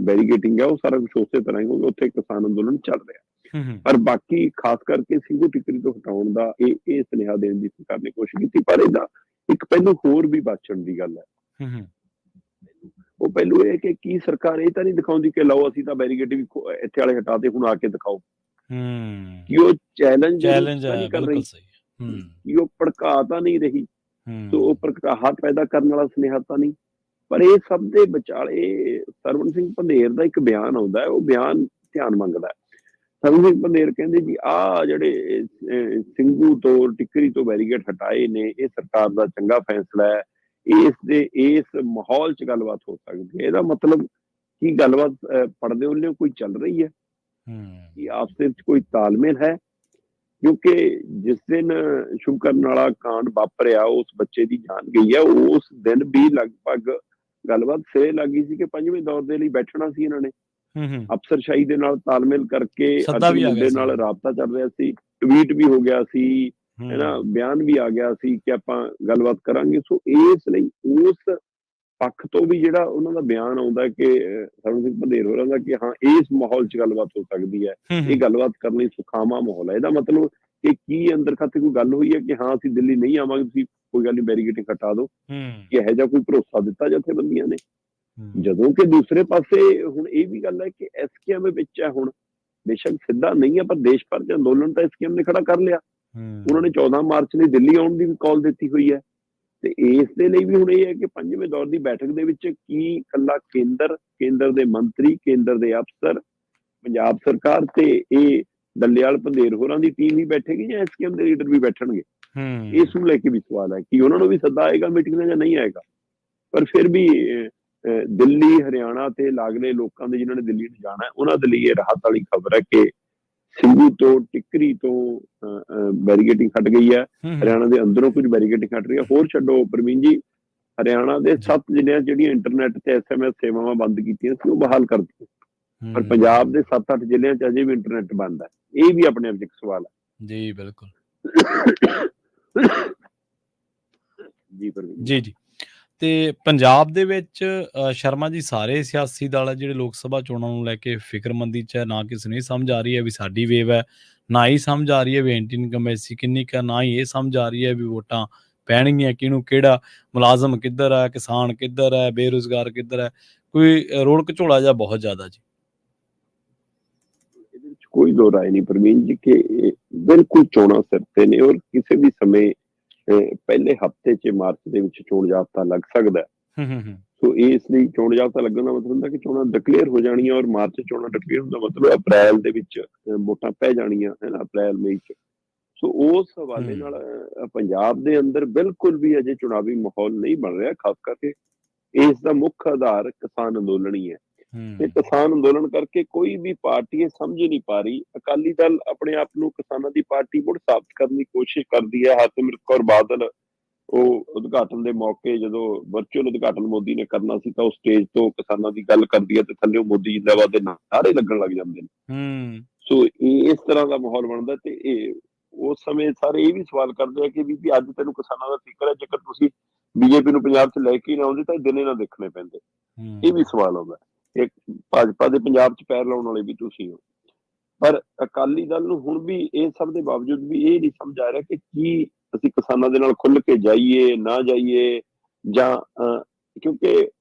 Speaker 2: ਬੈਰੀਕੇਟਿੰਗ ਹੈ, ਉਹ ਸਾਰਾ ਕੁਛ ਉਸੇ ਤਰ੍ਹਾਂ ਹੀ, ਕਿਉਂਕਿ ਉੱਥੇ ਕਿਸਾਨ ਅੰਦੋਲਨ ਚੱਲ ਰਿਹਾ। ਪਰ ਬਾਕੀ ਖਾਸ ਕਰਕੇ ਸਿੰਘੂ ਟਿਕਰੀ ਤੋਂ ਹਟਾਉਣ ਦਾ ਇਹ ਸੁਨੇਹਾ ਦੇਣ ਦੀ ਸਰਕਾਰ ਨੇ ਕੋਸ਼ਿਸ਼ ਕੀਤੀ। ਪਰ ਇਹਦਾ ਇੱਕ ਪਹਿਲੂ ਹੋਰ ਵੀ ਬਚਣ ਦੀ ਗੱਲ ਹੈ। ਉਹ ਪਹਿਲੂ ਇਹ ਕਿ ਕੀ ਸਰਕਾਰ ਇਹ ਤਾਂ ਨਹੀਂ ਦਿਖਾਉਂਦੀ ਕਿ ਲਓ ਅਸੀਂ ਤਾਂ ਬੈਰੀਕੇਡ ਵੀ ਇੱਥੇ ਵਾਲੇ ਹਟਾਤੇ, ਹੁਣ ਆ ਕੇ ਦਿਖਾਓ। ਕਿ ਉਹ ਚੈਲੰਜ ਨਹੀਂ ਕਰ ਰਹੀ, ਕਿ ਉਹ ਭੜਕਾ ਤਾਂ ਨਹੀਂ ਰਹੀ, ਸੋ ਉਹ ਭੜਕਾਹਟ ਪੈਦਾ ਕਰਨ ਵਾਲਾ ਸੁਨੇਹਾ ਤਾਂ ਨਹੀਂ। ਪਰ ਇਹ ਸਭ ਦੇ ਵਿਚਾਲੇ ਸਰਵਣ ਸਿੰਘ ਪੰਧੇਰ ਦਾ ਇੱਕ ਬਿਆਨ ਆਉਂਦਾ ਹੈ, ਉਹ ਬਿਆਨ ਧਿਆਨ ਮੰਗਦਾ ਹੈ। ਸਰਵਣ ਸਿੰਘ ਪੰਧੇਰ ਕਹਿੰਦੇ ਜੀ ਆਹ ਜਿਹੜੇ ਸਿੰਘੂ ਤੋਂ ਟਿਕਰੀ ਤੋਂ ਬੈਰੀਕੇਡ ਹਟਾਏ ਨੇ, ਇਹ ਸਰਕਾਰ ਦਾ ਚੰਗਾ ਫੈਸਲਾ ਹੈ, ਇਸ ਮਾਹੌਲ 'ਚ ਗੱਲਬਾਤ ਹੋ ਸਕਦੀ ਹੈ। ਇਹਦਾ ਮਤਲਬ ਕੀ ਗੱਲਬਾਤ ਪੜਦੇ ਵੱਲੋਂ ਕੋਈ ਚੱਲ ਰਹੀ ਹੈ, ਕਿ ਆਪਸ ਵਿੱਚ ਕੋਈ ਤਾਲਮੇਲ ਹੈ? ਕਿਉਂਕਿ ਜਿਸ ਦਿਨ ਸ਼ੁਭਕਰਨ ਵਾਲਾ ਕਾਂਡ ਵਾਪਰਿਆ, ਉਸ ਬੱਚੇ ਦੀ ਜਾਨ ਗਈ ਹੈ, ਉਸ ਦਿਨ ਵੀ ਲਗਭਗ ਗੱਲਬਾਤ ਸਿਰੇ ਲੱਗ ਗਈ ਸੀ ਕਿ 5ਵੇਂ ਦੌਰ ਦੇ ਲਈ ਬੈਠਣਾ ਸੀ ਇਹਨਾਂ ਨੇ। ਅਫਸਰਸ਼ਾਹੀ ਦੇ ਨਾਲ ਤਾਲਮੇਲ ਕਰਕੇ ਮੁੰਡੇ ਨਾਲ ਰਾਬਤਾ ਚੱਲ ਰਿਹਾ ਸੀ, ਟਵੀਟ ਵੀ ਹੋ ਗਿਆ ਸੀ, ਹੈਨਾ, ਬਿਆਨ ਵੀ ਆ ਗਿਆ ਸੀ ਕਿ ਆਪਾਂ ਗੱਲਬਾਤ ਕਰਾਂਗੇ। ਸੋ ਇਸ ਲਈ ਉਸ ਪੱਖ ਤੋਂ ਵੀ ਜਿਹੜਾ ਉਹਨਾਂ ਦਾ ਬਿਆਨ ਆਉਂਦਾ ਕਿ ਸਰਵਣ ਸਿੰਘ ਪੰਧੇਰ ਹੋਰਾਂ ਦਾ ਕਿ ਹਾਂ ਇਸ ਮਾਹੌਲ 'ਚ ਗੱਲਬਾਤ ਹੋ ਸਕਦੀ ਹੈ, ਇਹ ਗੱਲਬਾਤ ਕਰਨ ਲਈ ਸੁਖਾਵਾਂ ਮਾਹੌਲ ਹੈ। ਇਹਦਾ ਮਤਲਬ ਕਿ ਕੀ ਅੰਦਰ ਖਾਤੇ ਕੋਈ ਗੱਲ ਹੋਈ ਹੈ ਕਿ ਹਾਂ ਅਸੀਂ ਦਿੱਲੀ ਨਹੀਂ ਆਵਾਂਗੇ, ਤੁਸੀਂ ਕੋਈ ਗੱਲ ਨਹੀਂ ਬੈਰੀਕੇਡਿੰਗ ਹਟਾ ਦਿਓ, ਕਿ ਇਹੋ ਜਿਹਾ ਕੋਈ ਭਰੋਸਾ ਦਿੱਤਾ ਜਥੇਬੰਦੀਆਂ ਨੇ? ਜਦੋਂ ਕਿ ਦੂਸਰੇ ਪਾਸੇ ਹੁਣ ਇਹ ਵੀ ਗੱਲ ਹੈ ਕਿ ਐਸਕੇਐਮ ਵਿੱਚ ਹੈ ਹੁਣ, ਬੇਸ਼ੱਕ ਸਿੱਧਾ ਨਹੀਂ ਹੈ ਪਰ ਦੇਸ਼ ਭਰ 'ਚ ਅੰਦੋਲਨ ਤਾਂ ਐਸਕੇਐਮ ਨੇ ਖੜਾ ਕਰ ਲਿਆ। ਉਹਨਾਂ ਨੇ 14 ਮਾਰਚ ਲਈ ਦਿੱਲੀ ਆਉਣ ਦੀ ਵੀ ਕਾਲ ਦਿੱਤੀ ਹੋਈ ਹੈ, ਤੇ ਇਸ ਦੇ ਲਈ ਵੀ ਹੁਣ ਇਹ ਹੈ ਕਿ 5ਵੇਂ ਦੌਰ ਦੀ ਬੈਠਕ ਦੇ ਵਿੱਚ ਕੀ ਇਕੱਲਾ ਕੇਂਦਰ ਦੇ ਮੰਤਰੀ, ਕੇਂਦਰ ਦੇ ਅਫਸਰ, ਪੰਜਾਬ ਸਰਕਾਰ ਤੇ ਇਹ ਦੱਲੇਵਾਲ ਪੰਧੇਰ ਹੋਰਾਂ ਦੀ ਟੀਮ ਹੀ ਬੈਠੇਗੀ ਜਾਂ ਐਸਕੇਐਮ ਦੇ ਲੀਡਰ ਵੀ ਬੈਠਣਗੇ। ਇਸ ਨੂੰ ਲੈ ਕੇ ਵੀ ਸਵਾਲ ਹੈ ਕਿ ਉਹਨਾਂ ਨੂੰ ਵੀ ਸੱਦਾ ਆਏਗਾ ਮੀਟਿੰਗ ਦਾ ਜਾਂ ਨਹੀਂ ਆਏਗਾ। ਪਰ ਫਿਰ ਵੀ ਦਿੱਲੀ, ਹਰਿਆਣਾ ਤੇ ਲਾਗਲੇ ਲੋਕਾਂ ਦੇ ਜਿਨ੍ਹਾਂ ਨੇ ਦਿੱਲੀ ਨੂੰ ਜਾਣਾ ਹੈ, ਉਹਨਾਂ ਦੇ ਲਈ ਇਹ ਰਾਹਤ ਵਾਲੀ ਖਬਰ ਹੈ ਕਿ ਸਿੰਘੂ ਤੋਂ ਟਿੱਕਰੀ ਤੋਂ ਬੈਰੀਗੇਟਿੰਗ ਹਟ ਗਈ ਹੈ। ਹਰਿਆਣਾ ਦੇ ਅੰਦਰੋਂ ਕੁਝ ਬੈਰੀਗੇਟਿੰਗ ਹਟ ਰਹੀ ਹੈ। ਹੋਰ ਛੱਡੋ ਪ੍ਰਵੀਨ ਜੀ, ਹਰਿਆਣਾ ਦੇ 7 ਜ਼ਿਲ੍ਹਿਆਂ ਜਿਹੜੀਆਂ ਇੰਟਰਨੈਟ ਤੇ SMS ਸੇਵਾਵਾਂ ਬੰਦ ਕੀਤੀਆਂ ਸੀ ਉਹ ਬਹਾਲ ਕਰ ਦਿੱਤੀਆਂ, ਪਰ ਪੰਜਾਬ ਦੇ 7-8 ਜ਼ਿਲ੍ਹਿਆਂ 'ਚ ਅਜੇ ਵੀ ਇੰਟਰਨੈਟ ਬੰਦ ਹੈ। ਇਹ ਵੀ ਆਪਣੇ ਆਪ 'ਚ ਇੱਕ ਸਵਾਲ ਹੈ।
Speaker 1: ਜੀ ਬਿਲਕੁਲ।
Speaker 2: ਜੀ ਪ੍ਰਵੀਨ
Speaker 1: ਜੀ। ਤੇ ਪੰਜਾਬ ਦੇ ਵਿੱਚ ਸ਼ਰਮਾ ਜੀ ਸਾਰੇ ਸਿਆਸੀ ਦਲ ਆ ਜਿਹੜੇ ਲੋਕ ਸਭਾ ਚੋਣਾਂ ਨੂੰ ਲੈ ਕੇ ਫਿਕਰਮੰਦੀ 'ਚ ਹੈ, ਨਾ ਕਿਸੇ ਨੂੰ ਇਹ ਸਮਝ ਆ ਰਹੀ ਹੈ ਵੀ ਸਾਡੀ ਵੇਵ ਹੈ, ਨਾ ਹੀ ਸਮਝ ਆ ਰਹੀ ਹੈ ਵੀ ਐਂਟੀ ਇਨਕੰਬੈਂਸੀ ਕਿੰਨੀ ਕੁ ਹੈ, ਨਾ ਹੀ ਇਹ ਸਮਝ ਆ ਰਹੀ ਹੈ ਵੀ ਵੋਟਾਂ ਪੈਣਗੀਆਂ ਕਿਹਨੂੰ, ਕਿਹੜਾ ਮੁਲਾਜ਼ਮ ਕਿੱਧਰ ਹੈ, ਕਿਸਾਨ ਕਿੱਧਰ ਹੈ, ਬੇਰੁਜ਼ਗਾਰ ਕਿੱਧਰ ਹੈ, ਕੋਈ ਰੋਲ ਘਚੋਲਾ ਜਿਹਾ ਬਹੁਤ ਜ਼ਿਆਦਾ ਜੀ।
Speaker 2: ਇਹਦੇ ਵਿੱਚ ਕੋਈ ਦੋ ਰਾਏ ਨਹੀਂ ਪ੍ਰਵੀਨ ਜੀ ਕਿ ਬਿਲਕੁਲ ਚੋਣਾਂ ਸਿਰ ਤੇ ਨੇ, ਔਰ ਕਿਸੇ ਵੀ ਸਮੇਂ ਪਹਿਲੇ ਹਫ਼ਤੇ 'ਚ ਮਾਰਚ ਦੇ ਵਿੱਚ ਚੋਣ ਜਾਬਤਾ ਲੱਗ ਸਕਦਾ ਹੈ। ਸੋ ਇਸ ਲਈ ਚੋਣ ਜਾਬਤਾ ਲੱਗਣ ਦਾ ਮਤਲਬ ਹੁੰਦਾ ਕਿ ਚੋਣਾਂ ਡਿਕਲੇਅਰ ਹੋ ਜਾਣੀਆਂ, ਔਰ ਮਾਰਚ 'ਚ ਚੋਣਾਂ ਡਿਕਲੇਅਰ ਹੋਣ ਦਾ ਮਤਲਬ ਅਪ੍ਰੈਲ ਦੇ ਵਿੱਚ ਵੋਟਾਂ ਪੈ ਜਾਣੀਆਂ ਹੈ ਨਾ, ਅਪ੍ਰੈਲ ਮਈ 'ਚ। ਸੋ ਉਸ ਹਵਾਲੇ ਨਾਲ ਪੰਜਾਬ ਦੇ ਅੰਦਰ ਬਿਲਕੁਲ ਵੀ ਅਜੇ ਚੁਣਾਵੀ ਮਾਹੌਲ ਨਹੀਂ ਬਣ ਰਿਹਾ, ਖਾਸ ਕਰਕੇ ਇਸ ਦਾ ਮੁੱਖ ਆਧਾਰ ਕਿਸਾਨ ਅੰਦੋਲਨ ਹੀ ਹੈ। ਤੇ ਕਿਸਾਨ ਅੰਦੋਲਨ ਕਰਕੇ ਕੋਈ ਵੀ ਪਾਰਟੀ ਇਹ ਸਮਝ ਨਹੀਂ ਪਾ ਰਹੀ। ਅਕਾਲੀ ਦਲ ਆਪਣੇ ਆਪ ਨੂੰ ਕਿਸਾਨਾਂ ਦੀ ਪਾਰਟੀ ਮੁੜ ਸਾਬਤ ਕਰਨ ਦੀ ਕੋਸ਼ਿਸ਼ ਕਰਦੀ ਹੈ। ਹਰਸਿਮਰਤ ਕੌਰ ਬਾਦਲ ਉਹ ਉਦਘਾਟਨ ਦੇ ਮੌਕੇ ਜਦੋਂ ਵਰਚੁਅਲ ਉਦਘਾਟਨ ਮੋਦੀ ਨੇ ਕਰਨਾ ਸੀ ਤਾਂ ਉਹ ਸਟੇਜ ਤੋਂ ਕਿਸਾਨਾਂ ਦੀ ਗੱਲ ਕਰਦੀ ਹੈ ਤੇ ਥੱਲੇ ਮੋਦੀ ਜਿੰਦਾਬਾਦ ਦੇ ਨਾਅਰੇ ਲੱਗਣ ਲੱਗ ਜਾਂਦੇ ਨੇ। ਸੋ ਇਸ ਤਰ੍ਹਾਂ ਦਾ ਮਾਹੌਲ ਬਣਦਾ ਤੇ ਇਹ ਉਸ ਸਮੇਂ ਸਾਰੇ ਇਹ ਵੀ ਸਵਾਲ ਕਰਦੇ ਆ ਕਿ ਬੀਬੀ ਅੱਜ ਤੈਨੂੰ ਕਿਸਾਨਾਂ ਦਾ ਫਿਕਰ ਹੈ, ਜੇਕਰ ਤੁਸੀਂ ਬੀਜੇਪੀ ਨੂੰ ਪੰਜਾਬ 'ਚ ਲੈ ਕੇ ਨਾ ਆਉਂਦੇ ਤਾਂ ਦਿਨੇ ਨਾ ਦੇਖਣੇ ਪੈਂਦੇ। ਇਹ ਵੀ ਸਵਾਲ ਆਉਂਦਾ। ਇੱਕ ਭਾਜਪਾ ਦੇ ਪੰਜਾਬ 'ਚ ਪੈਰ ਲਾਉਣ ਵਾਲੇ ਵੀ ਤੁਸੀਂ ਹੋ, ਪਰ ਅਕਾਲੀ ਦਲ ਨੂੰ ਹੁਣ ਵੀ ਇਹ ਸਭ ਦੇ ਬਾਵਜੂਦ ਵੀ ਇਹ ਨਹੀਂ ਸਮਝ ਆ ਰਿਹਾ ਕਿ ਕੀ ਅਸੀਂ ਕਿਸਾਨਾਂ ਦੇ ਨਾਲ ਖੁੱਲ੍ਹ ਕੇ ਜਾਈਏ, ਨਾ ਜਾਈਏ, ਜਾਂ ਕਿਉਂਕਿ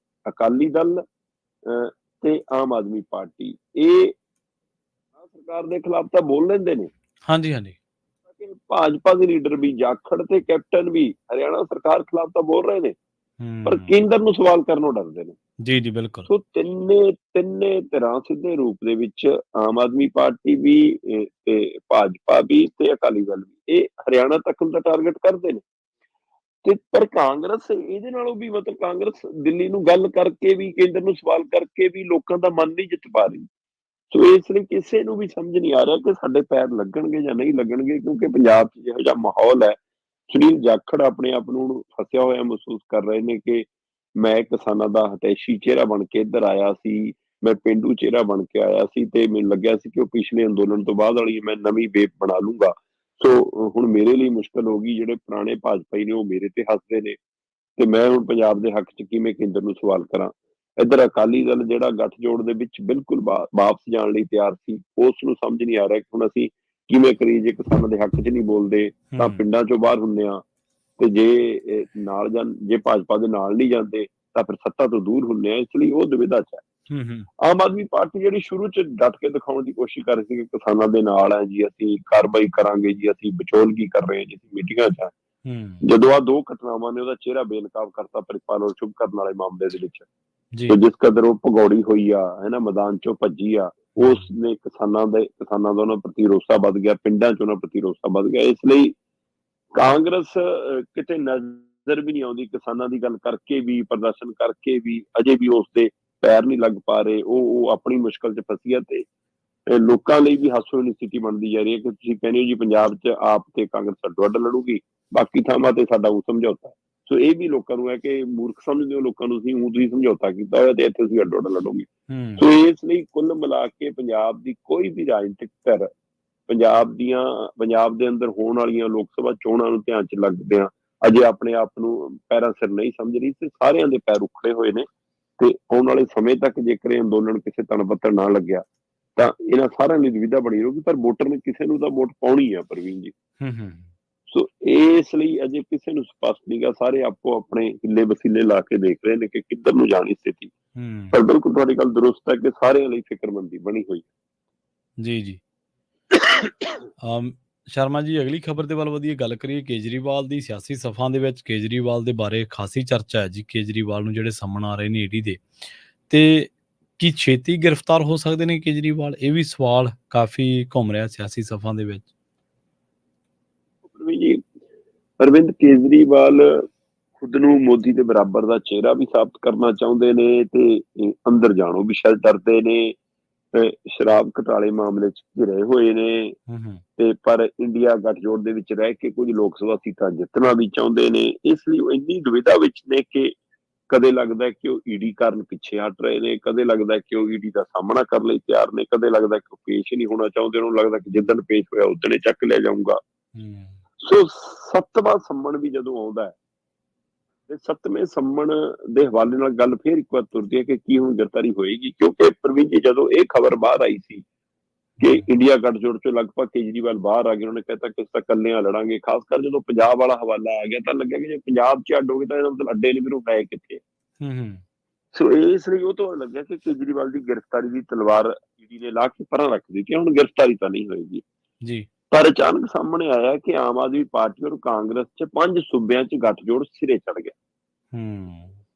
Speaker 2: ਅਕਾਲੀ ਦਲ ਤੇ ਆਮ ਆਦਮੀ ਪਾਰਟੀ ਇਹ ਸਰਕਾਰ ਦੇ ਖਿਲਾਫ ਤਾਂ ਬੋਲ ਲੈਂਦੇ ਨੇ।
Speaker 1: ਹਾਂਜੀ।
Speaker 2: ਭਾਜਪਾ ਦੇ ਲੀਡਰ ਵੀ, ਜਾਖੜ ਤੇ ਕੈਪਟਨ ਵੀ ਹਰਿਆਣਾ ਸਰਕਾਰ ਖਿਲਾਫ ਤਾਂ ਬੋਲ ਰਹੇ ਨੇ, ਪਰ ਕੇਂਦਰ ਨੂੰ ਸਵਾਲ ਕਰਨੋਂ ਡਰਦੇ ਨੇ।
Speaker 1: ਜੀ ਬਿਲਕੁਲ।
Speaker 2: ਸੋ ਤਿੰਨੇ ਧਿਰਾਂ ਸਿੱਧੇ ਰੂਪ ਦੇ ਵਿੱਚ ਆਮ ਆਦਮੀ ਪਾਰਟੀ ਵੀ ਤੇ ਭਾਜਪਾ ਵੀ ਤੇ ਅਕਾਲੀ ਦਲ ਵੀ ਇਹ ਹਰਿਆਣਾ ਤੱਕ ਦਾ ਟਾਰਗੇਟ ਕਰਦੇ ਨੇ। ਤੇ ਪਰ ਕਾਂਗਰਸ ਇਹਦੇ ਨਾਲੋਂ ਵੀ ਮਤਲਬ ਕਾਂਗਰਸ ਦਿੱਲੀ ਨੂੰ ਗੱਲ ਕਰਕੇ ਵੀ, ਕੇਂਦਰ ਨੂੰ ਸਵਾਲ ਕਰਕੇ ਵੀ ਲੋਕਾਂ ਦਾ ਮਨ ਨਹੀਂ ਜਿੱਤ ਪਾ ਰਹੀ। ਸੋ ਇਸ ਲਈ ਕਿਸੇ ਨੂੰ ਵੀ ਸਮਝ ਨਹੀਂ ਆ ਰਿਹਾ ਕਿ ਸਾਡੇ ਪੈਰ ਲੱਗਣਗੇ ਜਾਂ ਨਹੀਂ ਲੱਗਣਗੇ, ਕਿਉਂਕਿ ਪੰਜਾਬ 'ਚ ਜਿਹੋ ਜਿਹਾ ਮਾਹੌਲ ਹੈ, ਸੁਨੀਲ ਜਾਖੜ ਆਪਣੇ ਆਪ ਨੂੰ ਫਸਿਆ ਹੋਇਆ ਮਹਿਸੂਸ ਕਰ ਰਹੇ ਨੇ ਕਿ ਮੈਂ ਕਿਸਾਨਾਂ ਦਾ ਹਤੈਸ਼ੀ ਚਿਹਰਾ ਬਣ ਕੇ ਇੱਧਰ ਆਇਆ ਸੀ, ਮੈਂ ਪੇਂਡੂ ਚਿਹਰਾ ਬਣ ਕੇ ਆਇਆ ਸੀ ਤੇ ਮੈਨੂੰ ਲੱਗਿਆ ਸੀ ਕਿ ਉਹ ਪਿਛਲੇ ਅੰਦੋਲਨ ਤੋਂ ਬਾਅਦ ਵਾਲੀ ਮੈਂ ਨਵੀਂ ਵੇਵ ਬਣਾ ਲੂੰਗਾ। ਸੋ ਹੁਣ ਮੇਰੇ ਲਈ ਮੁਸ਼ਕਲ ਹੋ ਗਈ, ਜਿਹੜੇ ਪੁਰਾਣੇ ਭਾਜਪਾਈ ਨੇ ਉਹ ਮੇਰੇ ਤੇ ਹੱਸਦੇ ਨੇ ਤੇ ਮੈਂ ਹੁਣ ਪੰਜਾਬ ਦੇ ਹੱਕ 'ਚ ਕਿਵੇਂ ਕੇਂਦਰ ਨੂੰ ਸਵਾਲ ਕਰਾਂ। ਇੱਧਰ ਅਕਾਲੀ ਦਲ ਜਿਹੜਾ ਗੱਠਜੋੜ ਦੇ ਵਿੱਚ ਬਿਲਕੁਲ ਵਾਪਸ ਜਾਣ ਲਈ ਤਿਆਰ ਸੀ, ਉਸ ਨੂੰ ਸਮਝ ਨਹੀਂ ਆ ਰਿਹਾ ਕਿ ਹੁਣ ਅਸੀਂ ਕਿਵੇਂ ਕਰੀਏ। ਜੇ ਕਿਸਾਨਾਂ ਦੇ ਹੱਕ 'ਚ ਨਹੀਂ ਬੋਲਦੇ ਤਾਂ ਪਿੰਡਾਂ 'ਚੋਂ ਬਾਹਰ ਹੁੰਦੇ ਆ, ਤੇ ਜੇ ਭਾਜਪਾ ਦੇ ਨਾਲ ਨਹੀਂ ਜਾਂਦੇ ਤਾਂ ਫਿਰ ਸੱਤਾ ਤੋਂ ਦੂਰ ਹੁੰਦੇ ਆ। ਇਸ ਲਈ ਉਹ ਦੁਵਿਧਾ 'ਚ ਹੈ। ਆਮ ਆਦਮੀ ਪਾਰਟੀ ਜਿਹੜੀ ਸ਼ੁਰੂ 'ਚ ਡਟ ਕੇ ਦਿਖਾਉਣ ਦੀ ਕੋਸ਼ਿਸ਼ ਕਰ ਰਹੀ ਸੀ ਕਿ ਕਿਸਾਨਾਂ ਦੇ ਨਾਲ ਹੈ ਜੀ, ਅਸੀਂ ਕਾਰਵਾਈ ਕਰਾਂਗੇ ਜੀ, ਅਸੀਂ ਵਿਚੋਲਗੀ ਕਰ ਰਹੇ ਹਾਂ ਜੀ, ਅਸੀਂ ਮੀਟਿੰਗਾਂ 'ਚ ਆ, ਜਦੋਂ ਆਹ ਦੋ ਘਟਨਾਵਾਂ ਨੇ ਉਹਦਾ ਚਿਹਰਾ ਬੇਨਕਾਬ ਕਰਤਾ ਪ੍ਰਿਤਪਾਲ ਔਰ ਸ਼ੁਭ ਕਰਨ ਵਾਲੇ ਮਾਮਲੇ ਦੇ ਵਿੱਚ। ਤੇ ਜਿਸ ਕਦਰ ਉਹ ਭਗੌੜੀ ਹੋਈ ਆ ਹੈ ਨਾ, ਮੈਦਾਨ 'ਚੋਂ ਭੱਜੀ ਆ, ਉਸ ਨੇ ਕਿਸਾਨਾਂ ਦਾ ਉਹਨਾਂ ਪ੍ਰਤੀ ਰੋਸਾ ਵੱਧ ਗਿਆ, ਪਿੰਡਾਂ 'ਚ ਉਹਨਾਂ ਪ੍ਰਤੀ ਰੋਸਾ ਵੱਧ ਗਿਆ। ਇਸ ਲਈ ਕਾਂਗਰਸ ਕਿਤੇ ਨਜ਼ਰ ਵੀ ਨਹੀਂ ਆਉਂਦੀ ਕਿਸਾਨਾਂ ਦੀ ਗੱਲ ਕਰਕੇ ਵੀ, ਪ੍ਰਦਰਸ਼ਨ ਕਰਕੇ ਵੀ, ਅਜੇ ਵੀ ਉਸ ਦੇ ਪੈਰ ਨਹੀਂ ਲੱਗ ਪਾ ਰਹੇ। ਉਹ ਆਪਣੀ ਮੁਸ਼ਕਲ 'ਚ ਫਸੀ ਹੈ ਤੇ ਲੋਕਾਂ ਲਈ ਵੀ ਹਾਸੋਹੀਣੀ ਸਥਿਤੀ ਬਣਦੀ ਜਾ ਰਹੀ ਹੈ ਕਿ ਤੁਸੀਂ ਕਹਿੰਦੇ ਹੋ ਜੀ ਪੰਜਾਬ 'ਚ ਆਪ ਤੇ ਕਾਂਗਰਸ ਅੱਡੋ ਅੱਡ ਲੜੂਗੀ, ਬਾਕੀ ਥਾਵਾਂ ਤੇ ਸਾਡਾ ਉਹ ਸਮਝੌਤਾ। ਸੋ ਇਹ ਵੀ ਲੋਕਾਂ ਨੂੰ ਹੈ ਕਿ ਮੂਰਖ ਸਮਝਦੇ ਹੋ ਲੋਕਾਂ ਨੂੰ, ਤੁਸੀਂ ਸਮਝੌਤਾ ਕੀਤਾ ਹੋਇਆ ਤੇ ਇੱਥੇ ਤੁਸੀਂ ਅੱਡੋ ਅੱਡ ਲੜੋਗੇ। ਸੋ ਇਸ ਲਈ ਕੁੱਲ ਮਿਲਾ ਕੇ ਪੰਜਾਬ ਦੀ ਕੋਈ ਵੀ ਰਾਜਨੀਤਿਕ ਧਿਰ ਪੰਜਾਬ ਦੇ ਅੰਦਰ ਹੋਣ ਵਾਲੀਆਂ ਲੋਕ ਸਭਾ ਚੋਣਾਂ ਨੂੰ ਧਿਆਨ 'ਚ ਲੱਗਦਿਆਂ ਅਜੇ ਆਪਣੇ ਆਪ ਨੂੰ ਪੈਰਾਂ ਸਿਰ ਨਹੀਂ ਸਮਝ ਰਹੀ ਤੇ ਸਾਰਿਆਂ ਦੇ ਪੈਰ ਉਖੜੇ ਹੋਏ ਨੇ। ਤੇ ਆਉਣ ਵਾਲੇ ਸਮੇਂ ਤੱਕ ਜੇਕਰ ਇਹ ਅੰਦੋਲਨ ਕਿਸੇ ਤਣ ਪੱਤਰ ਨਾ ਲੱਗਿਆ ਤਾਂ ਇਹਨਾਂ ਸਾਰਿਆਂ ਦੀ ਦੁਵਿਧਾ ਬਣੀ ਰਹੂਗੀ, ਪਰ ਵੋਟਰ ਨੇ ਕਿਸੇ ਨੂੰ ਤਾਂ ਵੋਟ ਪਾਉਣੀ ਆ ਪ੍ਰਵੀਨ ਜੀ। ਸੋ ਇਸ ਲਈ ਅਜੇ ਕਿਸੇ ਨੂੰ ਸਪਸ਼ਟ ਨਹੀਂਗਾ, ਸਾਰੇ ਆਪੋ ਆਪਣੇ ਹਿੱਲੇ ਵਸੀਲੇ ਲਾ ਕੇ ਦੇਖ ਰਹੇ ਨੇ ਕਿ ਕਿੱਧਰ ਨੂੰ ਜਾਣੀ ਸਥਿਤੀ।
Speaker 1: ਹੂੰ।
Speaker 2: ਪਰ ਬਿਲਕੁਲ ਤੁਹਾਡੀ ਗੱਲ ਦਰੁਸਤ ਹੈ ਕਿ ਸਾਰਿਆਂ ਲਈ ਫਿਕਰਮੰਦੀ ਬਣੀ ਹੋਈ
Speaker 1: ਜੀ, ਜੀ।
Speaker 2: ਹੈ।
Speaker 1: ਸ਼ਰਮਾ ਜੀ, ਅਗਲੀ ਖਬਰ ਦੇ ਵੱਲ ਵਧੀਏ, ਗੱਲ ਕਰੀਏ ਕੇਜਰੀਵਾਲ ਦੀ। ਸਿਆਸੀ ਸਫਾਂ ਦੇ ਵਿੱਚ ਕੇਜਰੀਵਾਲ ਦੇ ਬਾਰੇ ਖਾਸੀ ਚਰਚਾ ਹੈ ਜੀ। ਕੇਜਰੀਵਾਲ ਨੂੰ ਜਿਹੜੇ ਸਾਹਮਣ ਆ ਰਹੇ ਨੇ ਈਡੀ ਦੇ, ਤੇ ਕੀ ਛੇਤੀ ਗ੍ਰਿਫਤਾਰ ਹੋ ਸਕਦੇ ਨੇ ਕੇਜਰੀਵਾਲ? ਇਹ ਵੀ ਸਵਾਲ ਕਾਫੀ ਘੁੰਮ ਰਿਹਾ ਸਿਆਸੀ ਸਫਾਂ ਦੇ ਵਿੱਚ।
Speaker 2: ਵੀ ਜੀ ਅਰਵਿੰਦ ਕੇਜਰੀਵਾਲ ਖੁਦ ਨੂੰ ਮੋਦੀ ਦੇ ਬਰਾਬਰ ਦਾ ਚਿਹਰਾ ਵੀ ਸਾਬਤ ਕਰਨਾ ਚਾਹੁੰਦੇ ਨੇ ਤੇ ਅੰਦਰ ਜਾਣੋਂ ਵੀ ਸ਼ਾਇਦ ਡਰਦੇ ਨੇ। ਸ਼ਰਾਬ ਘੁਟਾਲੇ ਮਾਮਲੇ 'ਚ ਘਿਰੇ ਹੋਏ ਨੇ ਤੇ ਪਰ ਇੰਡੀਆ ਗੱਠਜੋੜ ਦੇ ਵਿੱਚ ਰਹਿ ਕੇ ਕੁਝ ਲੋਕ ਸਭਾ ਸੀਟਾਂ ਜਿੱਤਣਾ ਵੀ ਚਾਹੁੰਦੇ ਨੇ। ਇਸ ਲਈ ਉਹ ਇੰਨੀ ਦੁਵਿਧਾ ਵਿੱਚ ਨੇ ਕਿ ਕਦੇ ਲੱਗਦਾ ਕਿ ਉਹ ਈਡੀ ਕਾਰਨ ਪਿੱਛੇ ਹਟ ਰਹੇ ਨੇ, ਕਦੇ ਲੱਗਦਾ ਕਿ ਉਹ ਈਡੀ ਦਾ ਸਾਹਮਣਾ ਕਰਨ ਲਈ ਤਿਆਰ ਨੇ, ਕਦੇ ਲੱਗਦਾ ਕਿ ਉਹ ਪੇਸ਼ ਹੀ ਨਹੀਂ ਹੋਣਾ ਚਾਹੁੰਦੇ। ਉਹਨੂੰ ਲੱਗਦਾ ਕਿ ਜਿੱਦਣ ਪੇਸ਼ ਹੋਇਆ ਉਦਣ ਹੀ ਚੱਕ ਲਿਆ ਜਾਊਗਾ। ਸੋ 7ਵਾਂ ਸੰਮਣ ਵੀ ਜਦੋਂ ਆਉਂਦਾ ਹੈ ਤੇ 7ਵੇਂ ਸੰਮਣ ਦੇ ਹਵਾਲੇ ਨਾਲ ਗੱਲ ਫੇਰ ਇੱਕ ਵਾਰ ਤੁਰਦੀ ਹੈ ਕਿ ਕੀ ਹੁਣ ਗ੍ਰਿਫਤਾਰੀ ਹੋਏਗੀ। ਕਿਉਂਕਿ ਪ੍ਰਵੀਨ ਜੀ ਜਦੋਂ ਇਹ ਖਬਰ ਬਾਹਰ ਆਈ ਸੀ ਕਿ ਇੰਡੀਆ ਗੱਠਜੋੜ ਚੋਂ ਲਗਭਗ ਕੇਜਰੀਵਾਲ ਬਾਹਰ ਆ ਗਏ, ਉਹਨੇ ਕਹਿਤਾ ਕਿ ਅਸੀਂ ਤਾਂ ਇਕੱਲਿਆਂ ਲੜਾਂਗੇ। ਖਾਸ ਕਰ ਜਦੋਂ ਪੰਜਾਬ ਵਾਲਾ ਹਵਾਲਾ ਆ ਗਿਆ ਤਾਂ ਲੱਗਿਆ ਕਿ ਜੇ ਪੰਜਾਬ 'ਚ ਅੱਡ ਹੋ ਗਏ ਤਾਂ ਇਹਦਾ ਮਤਲਬ ਅੱਡੇ ਨੇ ਫਿਰ ਉਹ ਹੈ ਕਿੱਥੇ। ਸੋ ਇਸ ਲਈ ਉਹ ਤੋਂ ਲੱਗਿਆ ਕਿ ਕੇਜਰੀਵਾਲ ਦੀ ਗ੍ਰਿਫਤਾਰੀ ਦੀ ਤਲਵਾਰ ਈਡੀ ਨੇ ਲਾ ਕੇ ਪਰਾਂ ਰੱਖ ਦਿੱਤੀ, ਹੁਣ ਗ੍ਰਿਫਤਾਰੀ ਤਾਂ ਨਹੀਂ ਹੋਏਗੀ ਜੀ। ਪਰ ਅਚਾਨਕ ਸਾਹਮਣੇ ਆਇਆ ਕਿ ਆਮ ਆਦਮੀ ਪਾਰਟੀ ਔਰ ਕਾਂਗਰਸ 'ਚ 5 ਸੂਬਿਆਂ 'ਚ ਗੱਠਜੋੜ ਸਿਰੇ ਚੜ ਗਿਆ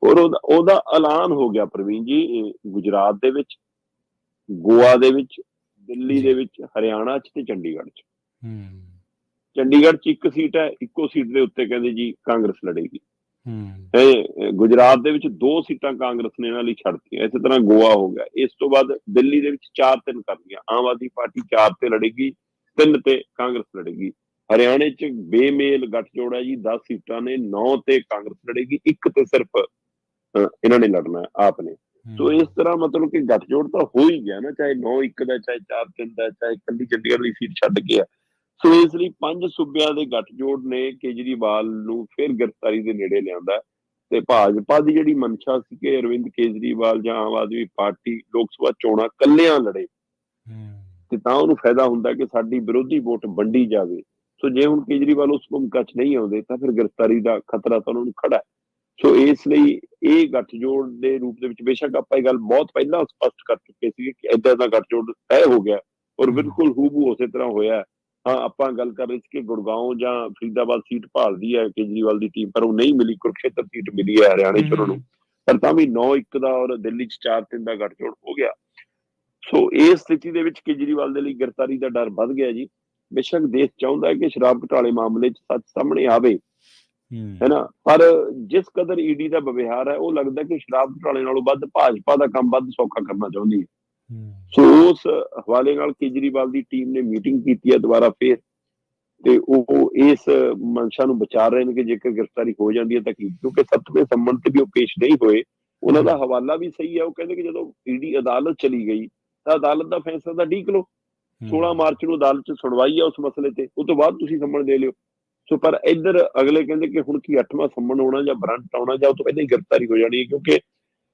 Speaker 2: ਔਰ ਉਹਦਾ ਐਲਾਨ ਹੋ ਗਿਆ ਪ੍ਰਵੀਨ ਜੀ। ਗੁਜਰਾਤ ਦੇ ਵਿੱਚ, ਗੋਆ ਦੇ ਵਿੱਚ, ਦਿੱਲੀ ਦੇ ਵਿੱਚ, ਹਰਿਆਣਾ 'ਚ ਤੇ ਚੰਡੀਗੜ੍ਹ 'ਚ। ਚੰਡੀਗੜ੍ਹ 'ਚ ਇੱਕ ਸੀਟ ਹੈ, ਇੱਕੋ ਸੀਟ ਦੇ ਉੱਤੇ ਕਹਿੰਦੇ ਜੀ ਕਾਂਗਰਸ ਲੜੇਗੀ। ਗੁਜਰਾਤ ਦੇ ਵਿੱਚ 2 ਸੀਟਾਂ ਕਾਂਗਰਸ ਨੇ ਇਹਨਾਂ ਲਈ ਛੱਡਤੀਆਂ। ਇਸੇ ਤਰ੍ਹਾਂ ਗੋਆ ਹੋ ਗਿਆ। ਇਸ ਤੋਂ ਬਾਅਦ ਦਿੱਲੀ ਦੇ ਵਿੱਚ 4-3 ਕਰਨੀਆਂ। ਆਮ ਆਦਮੀ ਪਾਰਟੀ 4 ਤੇ ਲੜੇਗੀ, 3 ਤੇ ਕਾਂਗਰਸ ਲੜੇਗੀ। ਹਰਿਆਣੇ 'ਚ ਬੇਮੇਲ ਗੱਠਜੋੜ ਹੈ ਜੀ, 10 ਸੀਟਾਂ ਨੇ, 9 ਤੇ ਕਾਂਗਰਸ ਲੜੇਗੀ, 1 ਤੇ ਸਿਰਫ ਇਹਨਾਂ ਨੇ ਲੜਨਾ ਆਪ ਨੇ। ਸੋ ਇਸ ਤਰ੍ਹਾਂ ਮਤਲਬ ਕਿ ਗੱਠਜੋੜ ਤਾਂ ਹੋ ਹੀ ਗਿਆ ਨਾ, ਚਾਹੇ 9-1 ਦਾ, ਚਾਹੇ 4-3 ਦਾ, ਚਾਹੇ ਇਕੱਲੀ ਚੰਡੀਗੜ੍ਹ ਦੀ ਸੀਟ ਛੱਡ ਕੇ ਆ। ਸੋ ਇਸ ਲਈ 5 ਸੂਬਿਆਂ ਦੇ ਗੱਠਜੋੜ ਨੇ ਕੇਜਰੀਵਾਲ ਨੂੰ ਫਿਰ ਗ੍ਰਿਫਤਾਰੀ ਦੇ ਨੇੜੇ ਲਿਆਂਦਾ। ਤੇ ਭਾਜਪਾ ਦੀ ਜਿਹੜੀ ਮਨਸ਼ਾ ਸੀ ਕਿ ਅਰਵਿੰਦ ਕੇਜਰੀਵਾਲ ਜਾਂ ਆਮ ਆਦਮੀ ਪਾਰਟੀ ਲੋਕ ਸਭਾ ਚੋਣਾਂ ਕੱਲਿਆਂ ਲੜੇ ਤੇ ਤਾਂ ਉਹਨੂੰ ਫਾਇਦਾ ਹੁੰਦਾ ਕਿ ਸਾਡੀ ਵਿਰੋਧੀ ਵੋਟ ਵੰਡੀ ਜਾਵੇ। ਸੋ ਜੇ ਹੁਣ ਕੇਜਰੀਵਾਲ ਉਸ ਭੂਮਿਕਾ 'ਚ ਨਹੀਂ ਆਉਂਦੇ ਤਾਂ ਫਿਰ ਗ੍ਰਿਫਤਾਰੀ ਦਾ ਖਤਰਾ ਤਾਂ ਉਹਨਾਂ ਨੂੰ ਖੜਾ ਹੈ। ਸੋ ਇਸ ਲਈ ਇਹ ਗੱਠਜੋੜ ਦੇ ਰੂਪ ਦੇ ਵਿੱਚ ਬੇਸ਼ੱਕ ਆਪਾਂ ਇਹ ਗੱਲ ਬਹੁਤ ਪਹਿਲਾਂ ਸਪਸ਼ਟ ਕਰ ਚੁੱਕੇ ਸੀ ਕਿ ਏਦਾਂ ਦਾ ਗੱਠਜੋੜ ਤੈਅ ਹੋ ਗਿਆ ਔਰ ਬਿਲਕੁਲ ਹੂਬਹੂ ਉਸੇ ਤਰ੍ਹਾਂ ਹੋਇਆ। ਹਾਂ, ਆਪਾਂ ਗੱਲ ਕਰ ਰਹੇ ਸੀ ਕਿ ਗੁੜਗਾਉਂ ਜਾਂ ਫਰੀਦਾਬਾਦ ਸੀਟ ਭਾਲਦੀ ਹੈ ਕੇਜਰੀਵਾਲ ਦੀ ਟੀਮ, ਪਰ ਉਹ ਨਹੀਂ ਮਿਲੀ। ਕੁਰਕਸ਼ੇਤਰ ਸੀਟ ਮਿਲੀ ਹੈ ਹਰਿਆਣੇ 'ਚ ਉਹਨਾਂ ਨੂੰ, ਪਰ ਤਾਂ ਵੀ 9-1 ਦਾ ਔਰ ਦਿੱਲੀ 'ਚ 4-3 ਦਾ ਗੱਠਜੋੜ ਹੋ ਗਿਆ। ਸੋ ਇਸ ਸਥਿਤੀ ਦੇ ਵਿੱਚ ਕੇਜਰੀਵਾਲ ਦੇ ਲਈ ਗ੍ਰਿਫਤਾਰੀ ਦਾ ਡਰ ਵੱਧ ਗਿਆ ਜੀ। ਬੇਸ਼ੱਕ ਦੇਸ਼ ਚਾਹੁੰਦਾ ਹੈ ਕਿ ਸ਼ਰਾਬ ਘੁਟਾਲੇ ਮਾਮਲੇ 'ਚ ਸੱਚ ਸਾਹਮਣੇ ਆਵੇ, ਹੈ ਨਾ, ਪਰ ਜਿਸ ਕਦਰ ਈਡੀ ਦਾ ਵਿਵਹਾਰ ਹੈ ਉਹ ਲੱਗਦਾ ਕਿ ਸ਼ਰਾਬ ਘੁਟਾਲੇ ਨਾਲੋਂ ਵੱਧ ਭਾਜਪਾ ਦਾ ਕੰਮ ਵੱਧ ਸੌਖਾ ਕਰਨਾ ਚਾਹੁੰਦੀ ਹੈ। ਸੋ ਉਸ ਹਵਾਲੇ ਨਾਲ ਕੇਜਰੀਵਾਲ ਦੀ ਟੀਮ ਨੇ ਮੀਟਿੰਗ ਕੀਤੀ ਹੈ ਦੁਬਾਰਾ ਫੇਰ, ਤੇ ਉਹ ਇਸ ਮਨਸ਼ਾ ਨੂੰ ਵਿਚਾਰ ਰਹੇ ਨੇ ਕਿ ਜੇਕਰ ਗ੍ਰਿਫਤਾਰੀ ਹੋ ਜਾਂਦੀ ਹੈ ਤਾਂ ਕੀ। ਕਿਉਂਕਿ 7ਵੇਂ ਸੰਮਣ ਤੇ ਵੀ ਉਹ ਪੇਸ਼ ਨਹੀਂ ਹੋਏ। ਉਹਨਾਂ ਦਾ ਹਵਾਲਾ ਵੀ ਸਹੀ ਹੈ। ਉਹ ਕਹਿੰਦੇ ਕਿ ਜਦੋਂ ਈਡੀ ਅਦਾਲਤ ਚਲੀ ਗਈ ਤਾਂ ਅਦਾਲਤ ਦਾ ਫੈਸਲਾ ਤਾਂ ਡੀਕ ਲਓ। 16 ਮਾਰਚ ਨੂੰ ਅਦਾਲਤ 'ਚ ਸੁਣਵਾਈ ਹੈ ਉਸ ਮਸਲੇ ਤੇ, ਉਹ ਤੋਂ ਬਾਅਦ ਤੁਸੀਂ ਸੰਮਣ ਦੇ ਲਿਓ। ਸੋ ਪਰ ਇੱਧਰ ਅਗਲੇ ਕਹਿੰਦੇ ਕਿ ਹੁਣ ਕੀ 8ਵਾਂ ਸੰਮਣ ਹੋਣਾ ਜਾਂ ਵਾਰੰਟ ਆਉਣਾ ਜਾਂ ਉਹ ਤੋਂ ਪਹਿਲਾਂ ਹੀ ਗ੍ਰਿਫਤਾਰੀ ਹੋ ਜਾਣੀ ਹੈ। ਕਿਉਂਕਿ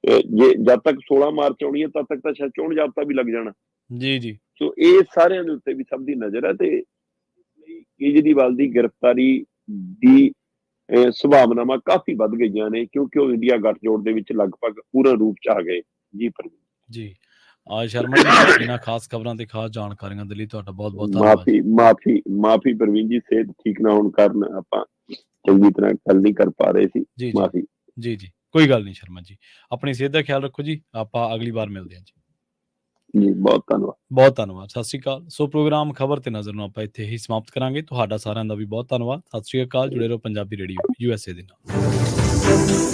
Speaker 2: ਜੇ ਜਦ ਤੱਕ 16 ਮਾਰਚ ਆਉਣੀ ਹੈ ਤਦ ਤੱਕ ਤਾਂ ਸ਼ਾਇਦ ਚੋਣ ਜ਼ਾਬਤਾ ਵੀ ਲੱਗ ਜਾਣਾ ਜੀ। ਸੋ ਇਹ ਸਾਰਿਆਂ ਦੇ ਉੱਤੇ ਵੀ ਸਭ ਦੀ ਨਜ਼ਰ ਹੈ ਤੇ ਕੇਜਰੀਵਾਲ ਦੀ ਗ੍ਰਿਫਤਾਰੀ ਦੀ ਸੰਭਾਵਨਾਵਾਂ ਕਾਫੀ ਵੱਧ ਗਈਆਂ ਨੇ ਕਿਉਂਕਿ ਉਹ ਇੰਡੀਆ ਗੱਠਜੋੜ ਦੇ ਵਿੱਚ ਲਗਭਗ ਪੂਰਨ ਰੂਪ 'ਚ ਆ ਗਏ ਜੀ।
Speaker 1: ਸ਼ਰਮਾ ਜੀ, ਇਹਨਾਂ ਖਾਸ ਖਬਰਾਂ ਤੇ ਖਾਸ ਜਾਣਕਾਰੀਆਂ ਦੇ ਲਈ ਤੁਹਾਡਾ ਬਹੁਤ ਬਹੁਤ ਧੰਨਵਾਦ।
Speaker 2: ਮਾਫੀ ਪ੍ਰਵੀਨ ਜੀ, ਸਿਹਤ ਠੀਕ ਨਾ ਹੋਣ ਕਾਰਨ ਆਪਾਂ ਚੰਗੀ ਤਰ੍ਹਾਂ ਗੱਲ ਨਹੀਂ ਕਰ ਪਾ ਰਹੇ ਸੀ। ਮਾਫੀ
Speaker 1: ਜੀ। ਕੋਈ ਗੱਲ ਨਹੀਂ ਸ਼ਰਮਾ ਜੀ, ਆਪਣੀ ਸਿਹਤ ਦਾ ਖਿਆਲ ਰੱਖੋ ਜੀ। ਆਪਾਂ ਅਗਲੀ ਵਾਰ ਮਿਲਦੇ ਹਾਂ
Speaker 2: ਜੀ। ਬਹੁਤ ਧੰਨਵਾਦ।
Speaker 1: ਬਹੁਤ ਧੰਨਵਾਦ। ਸਤਿ ਸ਼੍ਰੀ ਅਕਾਲ। ਸੋ ਪ੍ਰੋਗਰਾਮ ਖਬਰ ਤੇ ਨਜ਼ਰ ਨੂੰ ਆਪਾਂ ਇੱਥੇ ਹੀ ਸਮਾਪਤ ਕਰਾਂਗੇ। ਤੁਹਾਡਾ ਸਾਰਿਆਂ ਦਾ ਵੀ ਬਹੁਤ ਧੰਨਵਾਦ। ਸਤਿ ਸ਼੍ਰੀ ਅਕਾਲ। ਜੁੜੇ ਰਹੋ ਪੰਜਾਬੀ ਰੇਡੀਓ USA ਦੇ ਨਾਲ।